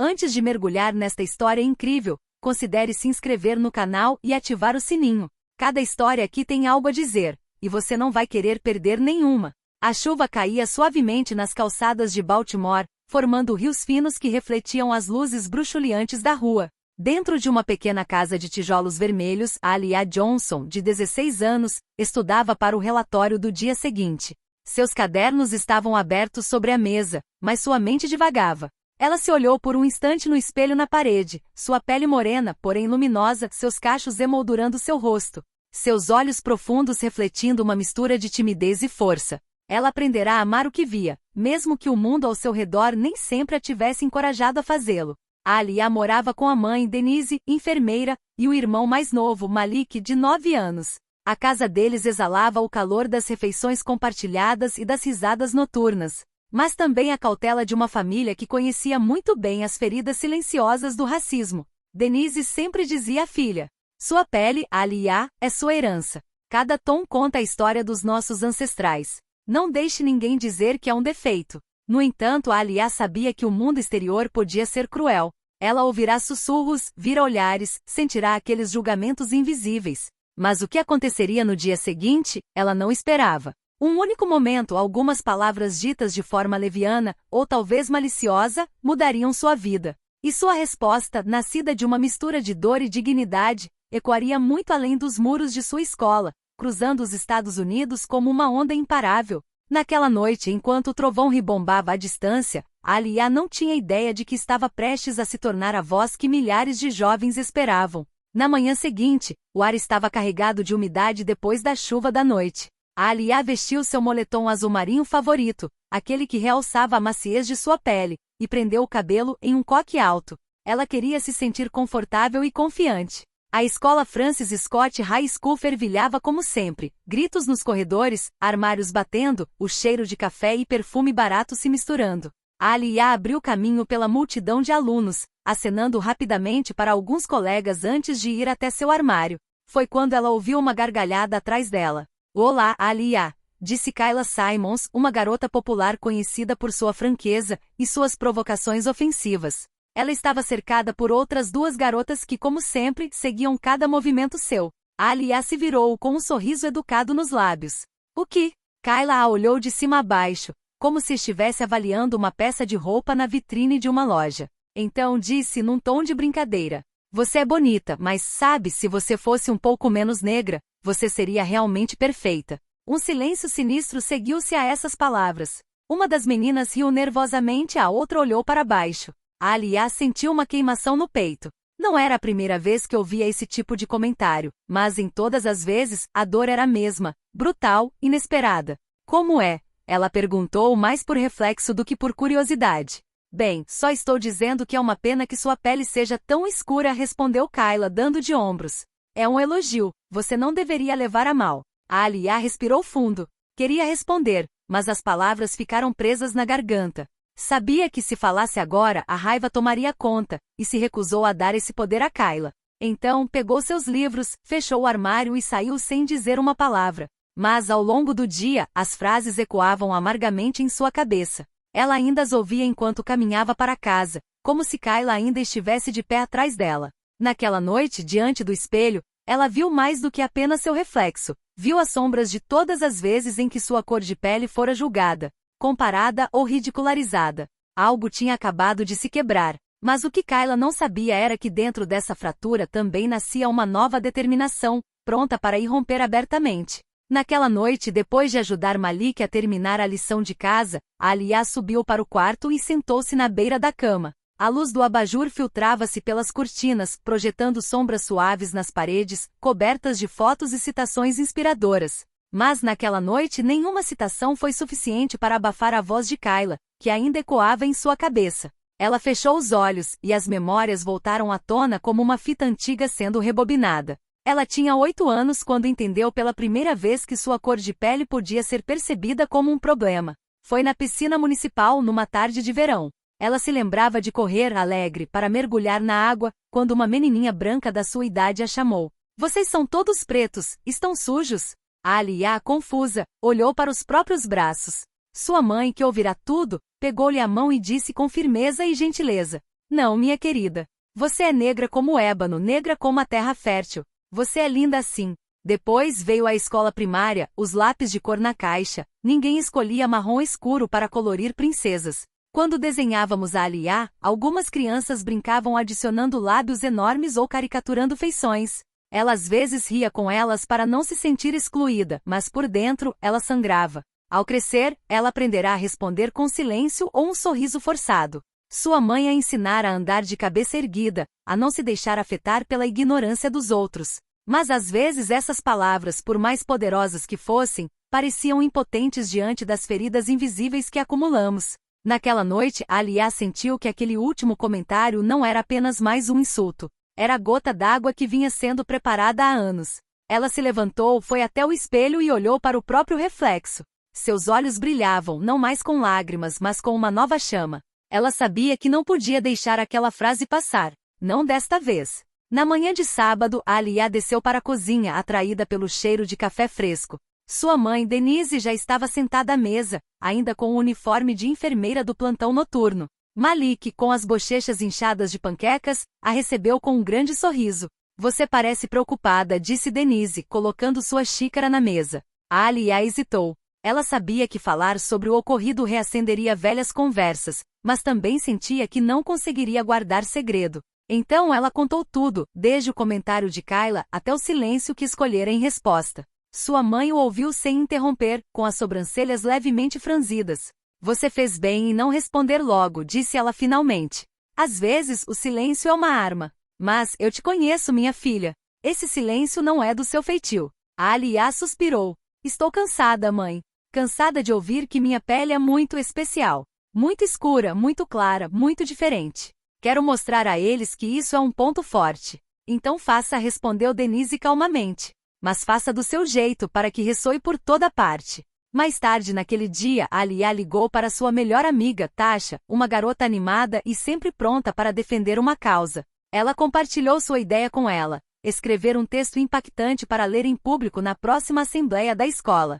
Antes de mergulhar nesta história incrível, considere se inscrever no canal e ativar o sininho. Cada história aqui tem algo a dizer, e você não vai querer perder nenhuma. A chuva caía suavemente nas calçadas de Baltimore, formando rios finos que refletiam as luzes bruxuleantes da rua. Dentro de uma pequena casa de tijolos vermelhos, Alia Johnson, de 16 anos, estudava para o relatório do dia seguinte. Seus cadernos estavam abertos sobre a mesa, mas sua mente divagava. Ela se olhou por um instante no espelho na parede, sua pele morena, porém luminosa, seus cachos emoldurando seu rosto. Seus olhos profundos refletindo uma mistura de timidez e força. Ela aprenderá a amar o que via, mesmo que o mundo ao seu redor nem sempre a tivesse encorajado a fazê-lo. Alia morava com a mãe, Denise, enfermeira, e o irmão mais novo, Malik, de 9 anos. A casa deles exalava o calor das refeições compartilhadas e das risadas noturnas. Mas também a cautela de uma família que conhecia muito bem as feridas silenciosas do racismo. Denise sempre dizia à filha: sua pele, Alia, é sua herança. Cada tom conta a história dos nossos ancestrais. Não deixe ninguém dizer que é um defeito. No entanto, Alia sabia que o mundo exterior podia ser cruel. Ela ouvirá sussurros, virá olhares, sentirá aqueles julgamentos invisíveis. Mas o que aconteceria no dia seguinte, ela não esperava. Um único momento, algumas palavras ditas de forma leviana, ou talvez maliciosa, mudariam sua vida. E sua resposta, nascida de uma mistura de dor e dignidade, ecoaria muito além dos muros de sua escola, cruzando os Estados Unidos como uma onda imparável. Naquela noite, enquanto o trovão ribombava à distância, Alia não tinha ideia de que estava prestes a se tornar a voz que milhares de jovens esperavam. Na manhã seguinte, o ar estava carregado de umidade depois da chuva da noite. Alia vestiu seu moletom azul marinho favorito, aquele que realçava a maciez de sua pele, e prendeu o cabelo em um coque alto. Ela queria se sentir confortável e confiante. A escola Francis Scott High School fervilhava como sempre, gritos nos corredores, armários batendo, o cheiro de café e perfume barato se misturando. Alia abriu caminho pela multidão de alunos, acenando rapidamente para alguns colegas antes de ir até seu armário. Foi quando ela ouviu uma gargalhada atrás dela. Olá, Alia, disse Kayla Simons, uma garota popular conhecida por sua franqueza e suas provocações ofensivas. Ela estava cercada por outras duas garotas que, como sempre, seguiam cada movimento seu. Alia se virou com um sorriso educado nos lábios. O que? Kayla a olhou de cima a baixo, como se estivesse avaliando uma peça de roupa na vitrine de uma loja. Então disse num tom de brincadeira: você é bonita, mas sabe, se você fosse um pouco menos negra, você seria realmente perfeita. Um silêncio sinistro seguiu-se a essas palavras. Uma das meninas riu nervosamente, a outra olhou para baixo. Alia sentiu uma queimação no peito. Não era a primeira vez que ouvia esse tipo de comentário, mas em todas as vezes, a dor era a mesma, brutal, inesperada. Como é? Ela perguntou mais por reflexo do que por curiosidade. Bem, só estou dizendo que é uma pena que sua pele seja tão escura, respondeu Kayla, dando de ombros. É um elogio, você não deveria levar a mal. Alia respirou fundo. Queria responder, mas as palavras ficaram presas na garganta. Sabia que se falasse agora, a raiva tomaria conta, e se recusou a dar esse poder a Kayla. Então, pegou seus livros, fechou o armário e saiu sem dizer uma palavra. Mas ao longo do dia, as frases ecoavam amargamente em sua cabeça. Ela ainda as ouvia enquanto caminhava para casa, como se Kayla ainda estivesse de pé atrás dela. Naquela noite, diante do espelho, ela viu mais do que apenas seu reflexo. Viu as sombras de todas as vezes em que sua cor de pele fora julgada, comparada ou ridicularizada. Algo tinha acabado de se quebrar. Mas o que Kayla não sabia era que dentro dessa fratura também nascia uma nova determinação, pronta para irromper abertamente. Naquela noite, depois de ajudar Malik a terminar a lição de casa, Alia subiu para o quarto e sentou-se na beira da cama. A luz do abajur filtrava-se pelas cortinas, projetando sombras suaves nas paredes, cobertas de fotos e citações inspiradoras. Mas naquela noite nenhuma citação foi suficiente para abafar a voz de Kayla, que ainda ecoava em sua cabeça. Ela fechou os olhos, e as memórias voltaram à tona como uma fita antiga sendo rebobinada. Ela tinha 8 anos quando entendeu pela primeira vez que sua cor de pele podia ser percebida como um problema. Foi na piscina municipal numa tarde de verão. Ela se lembrava de correr, alegre, para mergulhar na água, quando uma menininha branca da sua idade a chamou. Vocês são todos pretos, estão sujos? Alia, confusa, olhou para os próprios braços. Sua mãe, que ouvirá tudo, pegou-lhe a mão e disse com firmeza e gentileza: Não, minha querida. Você é negra como o ébano, negra como a terra fértil. Você é linda assim. Depois veio a escola primária, os lápis de cor na caixa. Ninguém escolhia marrom escuro para colorir princesas. Quando desenhávamos a Aliá, algumas crianças brincavam adicionando lábios enormes ou caricaturando feições. Ela às vezes ria com elas para não se sentir excluída, mas por dentro, ela sangrava. Ao crescer, ela aprenderá a responder com silêncio ou um sorriso forçado. Sua mãe a ensinara a andar de cabeça erguida, a não se deixar afetar pela ignorância dos outros. Mas às vezes essas palavras, por mais poderosas que fossem, pareciam impotentes diante das feridas invisíveis que acumulamos. Naquela noite, Aliá sentiu que aquele último comentário não era apenas mais um insulto. Era a gota d'água que vinha sendo preparada há anos. Ela se levantou, foi até o espelho e olhou para o próprio reflexo. Seus olhos brilhavam, não mais com lágrimas, mas com uma nova chama. Ela sabia que não podia deixar aquela frase passar. Não desta vez. Na manhã de sábado, Aliá desceu para a cozinha, atraída pelo cheiro de café fresco. Sua mãe, Denise, já estava sentada à mesa, ainda com o uniforme de enfermeira do plantão noturno. Malik, com as bochechas inchadas de panquecas, a recebeu com um grande sorriso. Você parece preocupada, disse Denise, colocando sua xícara na mesa. Aliá hesitou. Ela sabia que falar sobre o ocorrido reacenderia velhas conversas, mas também sentia que não conseguiria guardar segredo. Então ela contou tudo, desde o comentário de Kayla até o silêncio que escolhera em resposta. Sua mãe o ouviu sem interromper, com as sobrancelhas levemente franzidas. Você fez bem em não responder logo, disse ela finalmente. Às vezes, o silêncio é uma arma. Mas, eu te conheço, minha filha. Esse silêncio não é do seu feitio. Aliá suspirou. Estou cansada, mãe. Cansada de ouvir que minha pele é muito especial. Muito escura, muito clara, muito diferente. Quero mostrar a eles que isso é um ponto forte. Então faça, respondeu Denise calmamente. Mas faça do seu jeito para que ressoe por toda parte. Mais tarde naquele dia, Aliá ligou para sua melhor amiga, Tasha, uma garota animada e sempre pronta para defender uma causa. Ela compartilhou sua ideia com ela, escrever um texto impactante para ler em público na próxima assembleia da escola.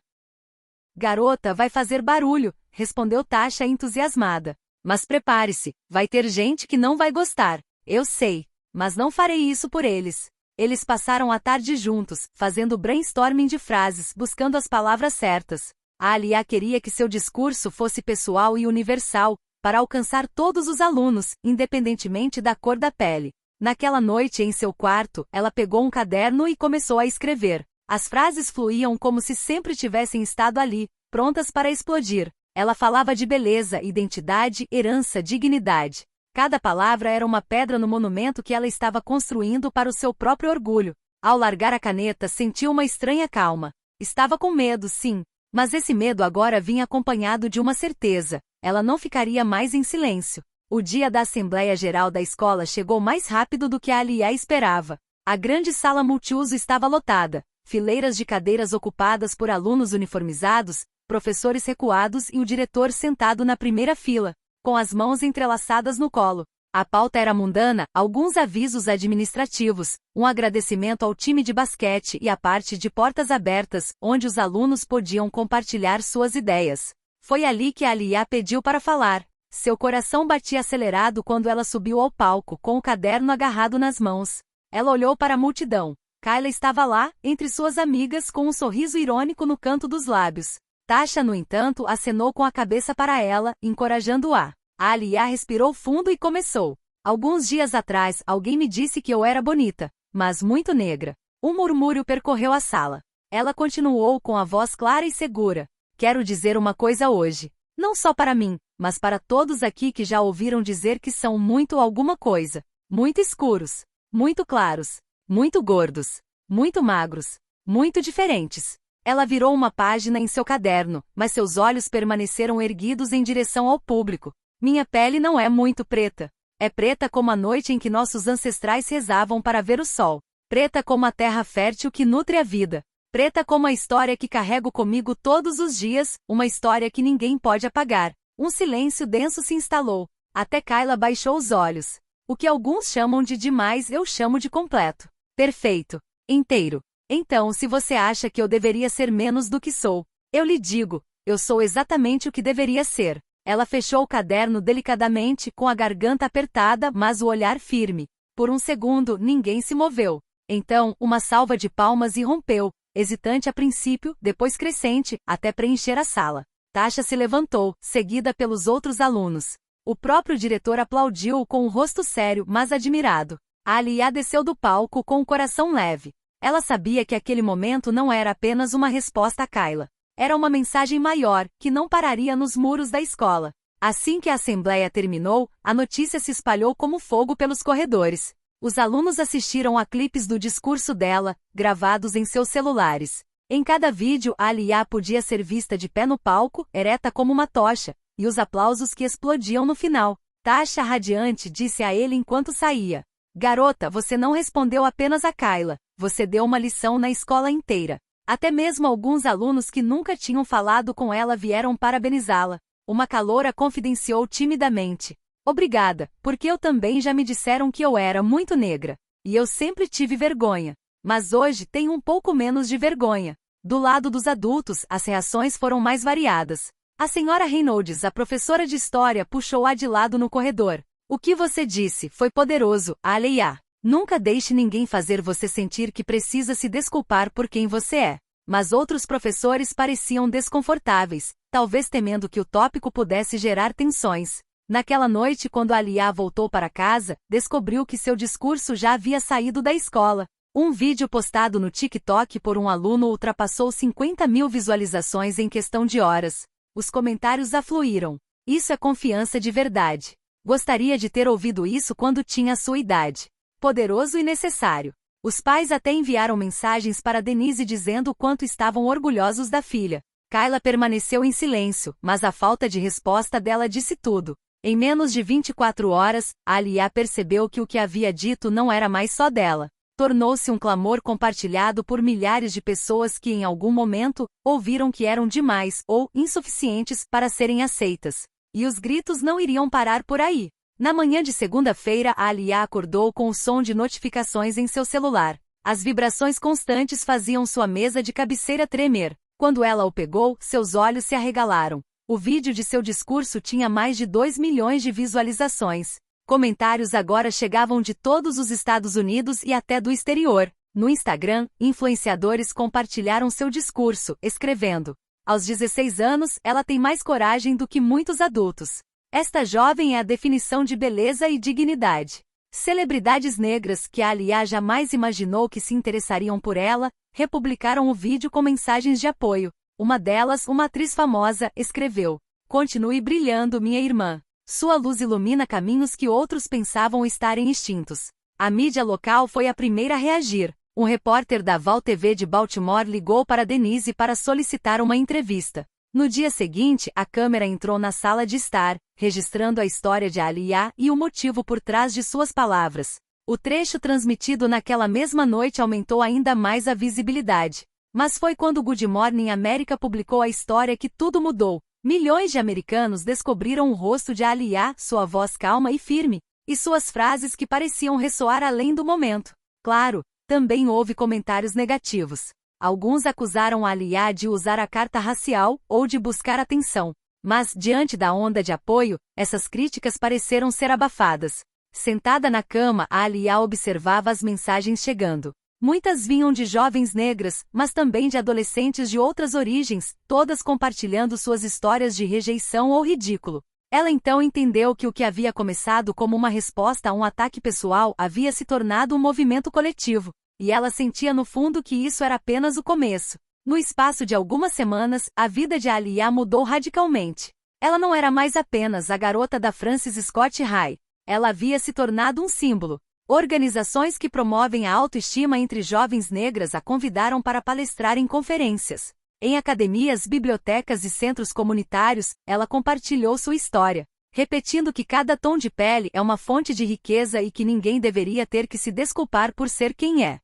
Garota, vai fazer barulho, respondeu Tasha entusiasmada. Mas prepare-se, vai ter gente que não vai gostar. Eu sei, mas não farei isso por eles. Eles passaram a tarde juntos, fazendo brainstorming de frases, buscando as palavras certas. A Aliá queria que seu discurso fosse pessoal e universal, para alcançar todos os alunos, independentemente da cor da pele. Naquela noite em seu quarto, ela pegou um caderno e começou a escrever. As frases fluíam como se sempre tivessem estado ali, prontas para explodir. Ela falava de beleza, identidade, herança, dignidade. Cada palavra era uma pedra no monumento que ela estava construindo para o seu próprio orgulho. Ao largar a caneta, sentiu uma estranha calma. Estava com medo, sim. Mas esse medo agora vinha acompanhado de uma certeza. Ela não ficaria mais em silêncio. O dia da Assembleia Geral da escola chegou mais rápido do que a Aliá esperava. A grande sala multiuso estava lotada. Fileiras de cadeiras ocupadas por alunos uniformizados, professores recuados e o diretor sentado na primeira fila, com as mãos entrelaçadas no colo. A pauta era mundana, alguns avisos administrativos, um agradecimento ao time de basquete e a parte de portas abertas, onde os alunos podiam compartilhar suas ideias. Foi ali que a Aliá pediu para falar. Seu coração batia acelerado quando ela subiu ao palco, com o caderno agarrado nas mãos. Ela olhou para a multidão. Kayla estava lá, entre suas amigas, com um sorriso irônico no canto dos lábios. Tasha, no entanto, acenou com a cabeça para ela, encorajando-a. A Aliá respirou fundo e começou. Alguns dias atrás, alguém me disse que eu era bonita, mas muito negra. Um murmúrio percorreu a sala. Ela continuou com a voz clara e segura. Quero dizer uma coisa hoje. Não só para mim, mas para todos aqui que já ouviram dizer que são muito alguma coisa. Muito escuros. Muito claros. Muito gordos. Muito magros. Muito diferentes. Ela virou uma página em seu caderno, mas seus olhos permaneceram erguidos em direção ao público. Minha pele não é muito preta. É preta como a noite em que nossos ancestrais rezavam para ver o sol. Preta como a terra fértil que nutre a vida. Preta como a história que carrego comigo todos os dias, uma história que ninguém pode apagar. Um silêncio denso se instalou. Até Kayla baixou os olhos. O que alguns chamam de demais eu chamo de completo. Perfeito. Inteiro. Então, se você acha que eu deveria ser menos do que sou, eu lhe digo, eu sou exatamente o que deveria ser. Ela fechou o caderno delicadamente, com a garganta apertada, mas o olhar firme. Por um segundo, ninguém se moveu. Então, uma salva de palmas irrompeu, hesitante a princípio, depois crescente, até preencher a sala. Tasha se levantou, seguida pelos outros alunos. O próprio diretor aplaudiu com o rosto sério, mas admirado. Aliyah desceu do palco com o coração leve. Ela sabia que aquele momento não era apenas uma resposta a Kayla. Era uma mensagem maior, que não pararia nos muros da escola. Assim que a assembleia terminou, a notícia se espalhou como fogo pelos corredores. Os alunos assistiram a clipes do discurso dela, gravados em seus celulares. Em cada vídeo, Aliyah podia ser vista de pé no palco, ereta como uma tocha, e os aplausos que explodiam no final. Tasha, radiante, disse a ele enquanto saía: "Garota, você não respondeu apenas a Kayla, você deu uma lição na escola inteira." Até mesmo alguns alunos que nunca tinham falado com ela vieram parabenizá-la. Uma caloura confidenciou timidamente: "Obrigada, porque eu também já me disseram que eu era muito negra. E eu sempre tive vergonha. Mas hoje tenho um pouco menos de vergonha." Do lado dos adultos, as reações foram mais variadas. A senhora Reynolds, a professora de história, puxou-a de lado no corredor. "O que você disse foi poderoso, Aliyah. Nunca deixe ninguém fazer você sentir que precisa se desculpar por quem você é." Mas outros professores pareciam desconfortáveis, talvez temendo que o tópico pudesse gerar tensões. Naquela noite, quando Aliyah voltou para casa, descobriu que seu discurso já havia saído da escola. Um vídeo postado no TikTok por um aluno ultrapassou 50.000 visualizações em questão de horas. Os comentários afluíram: "Isso é confiança de verdade. Gostaria de ter ouvido isso quando tinha a sua idade. Poderoso e necessário." Os pais até enviaram mensagens para Denise dizendo o quanto estavam orgulhosos da filha. Kayla permaneceu em silêncio, mas a falta de resposta dela disse tudo. Em menos de 24 horas, Aliyah percebeu que o que havia dito não era mais só dela. Tornou-se um clamor compartilhado por milhares de pessoas que em algum momento, ouviram que eram demais, ou insuficientes, para serem aceitas. E os gritos não iriam parar por aí. Na manhã de segunda-feira, Aliyah acordou com o som de notificações em seu celular. As vibrações constantes faziam sua mesa de cabeceira tremer. Quando ela o pegou, seus olhos se arregalaram. O vídeo de seu discurso tinha mais de 2 milhões de visualizações. Comentários agora chegavam de todos os Estados Unidos e até do exterior. No Instagram, influenciadores compartilharam seu discurso, escrevendo: "Aos 16 anos, ela tem mais coragem do que muitos adultos. Esta jovem é a definição de beleza e dignidade." Celebridades negras que Aliyah jamais imaginou que se interessariam por ela, republicaram o vídeo com mensagens de apoio. Uma delas, uma atriz famosa, escreveu: "Continue brilhando, minha irmã. Sua luz ilumina caminhos que outros pensavam estarem extintos." A mídia local foi a primeira a reagir. Um repórter da Val TV de Baltimore ligou para Denise para solicitar uma entrevista. No dia seguinte, a câmera entrou na sala de estar, registrando a história de Aliyah e o motivo por trás de suas palavras. O trecho transmitido naquela mesma noite aumentou ainda mais a visibilidade. Mas foi quando o Good Morning America publicou a história que tudo mudou. Milhões de americanos descobriram o rosto de Aliyah, sua voz calma e firme, e suas frases que pareciam ressoar além do momento. Claro, também houve comentários negativos. Alguns acusaram Aliyah de usar a carta racial ou de buscar atenção. Mas, diante da onda de apoio, essas críticas pareceram ser abafadas. Sentada na cama, Aliyah observava as mensagens chegando. Muitas vinham de jovens negras, mas também de adolescentes de outras origens, todas compartilhando suas histórias de rejeição ou ridículo. Ela então entendeu que o que havia começado como uma resposta a um ataque pessoal havia se tornado um movimento coletivo. E ela sentia no fundo que isso era apenas o começo. No espaço de algumas semanas, a vida de Aliyah mudou radicalmente. Ela não era mais apenas a garota da Francis Scott High. Ela havia se tornado um símbolo. Organizações que promovem a autoestima entre jovens negras a convidaram para palestrar em conferências. Em academias, bibliotecas e centros comunitários, ela compartilhou sua história, repetindo que cada tom de pele é uma fonte de riqueza e que ninguém deveria ter que se desculpar por ser quem é.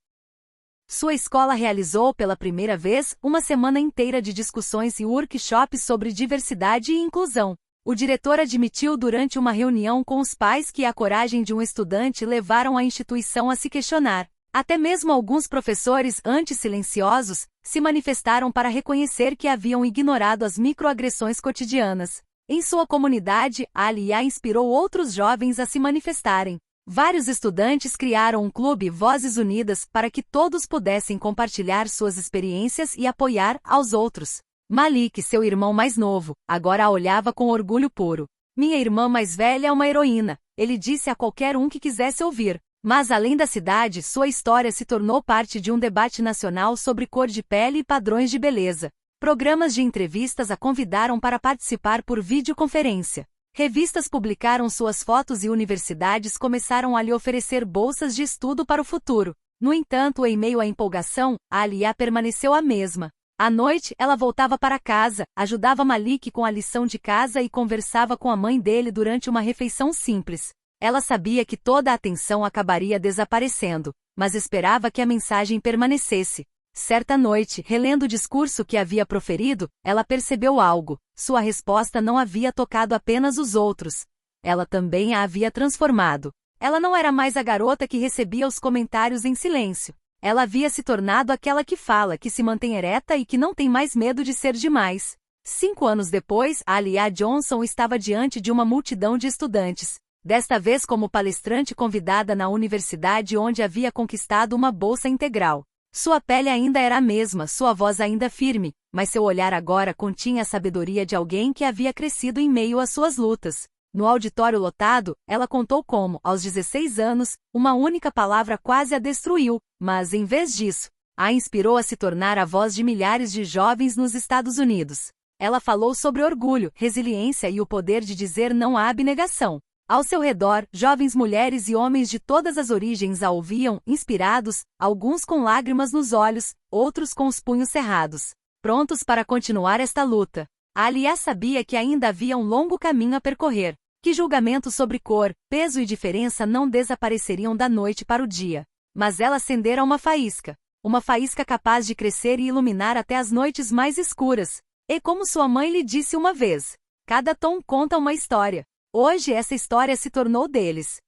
Sua escola realizou pela primeira vez uma semana inteira de discussões e workshops sobre diversidade e inclusão. O diretor admitiu durante uma reunião com os pais que a coragem de um estudante levaram a instituição a se questionar. Até mesmo alguns professores, antes silenciosos, se manifestaram para reconhecer que haviam ignorado as microagressões cotidianas. Em sua comunidade, a Aliyah inspirou outros jovens a se manifestarem. Vários estudantes criaram um clube Vozes Unidas para que todos pudessem compartilhar suas experiências e apoiar aos outros. Malik, seu irmão mais novo, agora a olhava com orgulho puro. Minha irmã mais velha é uma heroína, ele disse a qualquer um que quisesse ouvir. Mas além da cidade, sua história se tornou parte de um debate nacional sobre cor de pele e padrões de beleza. Programas de entrevistas a convidaram para participar por videoconferência. Revistas publicaram suas fotos e universidades começaram a lhe oferecer bolsas de estudo para o futuro. No entanto, em meio à empolgação, a Aliyah permaneceu a mesma. À noite, ela voltava para casa, ajudava Malik com a lição de casa e conversava com a mãe dele durante uma refeição simples. Ela sabia que toda a atenção acabaria desaparecendo, mas esperava que a mensagem permanecesse. Certa noite, relendo o discurso que havia proferido, ela percebeu algo. Sua resposta não havia tocado apenas os outros. Ela também a havia transformado. Ela não era mais a garota que recebia os comentários em silêncio. Ela havia se tornado aquela que fala, que se mantém ereta e que não tem mais medo de ser demais. 5 anos depois, a Aliyah Johnson estava diante de uma multidão de estudantes. Desta vez como palestrante convidada na universidade onde havia conquistado uma bolsa integral. Sua pele ainda era a mesma, sua voz ainda firme, mas seu olhar agora continha a sabedoria de alguém que havia crescido em meio às suas lutas. No auditório lotado, ela contou como, aos 16 anos, uma única palavra quase a destruiu, mas, em vez disso, a inspirou a se tornar a voz de milhares de jovens nos Estados Unidos. Ela falou sobre orgulho, resiliência e o poder de dizer não à abnegação. Ao seu redor, jovens mulheres e homens de todas as origens a ouviam, inspirados, alguns com lágrimas nos olhos, outros com os punhos cerrados, prontos para continuar esta luta. A Aliyah sabia que ainda havia um longo caminho a percorrer, que julgamentos sobre cor, peso e diferença não desapareceriam da noite para o dia. Mas ela acendera uma faísca capaz de crescer e iluminar até as noites mais escuras. E como sua mãe lhe disse uma vez, cada tom conta uma história. Hoje essa história se tornou deles.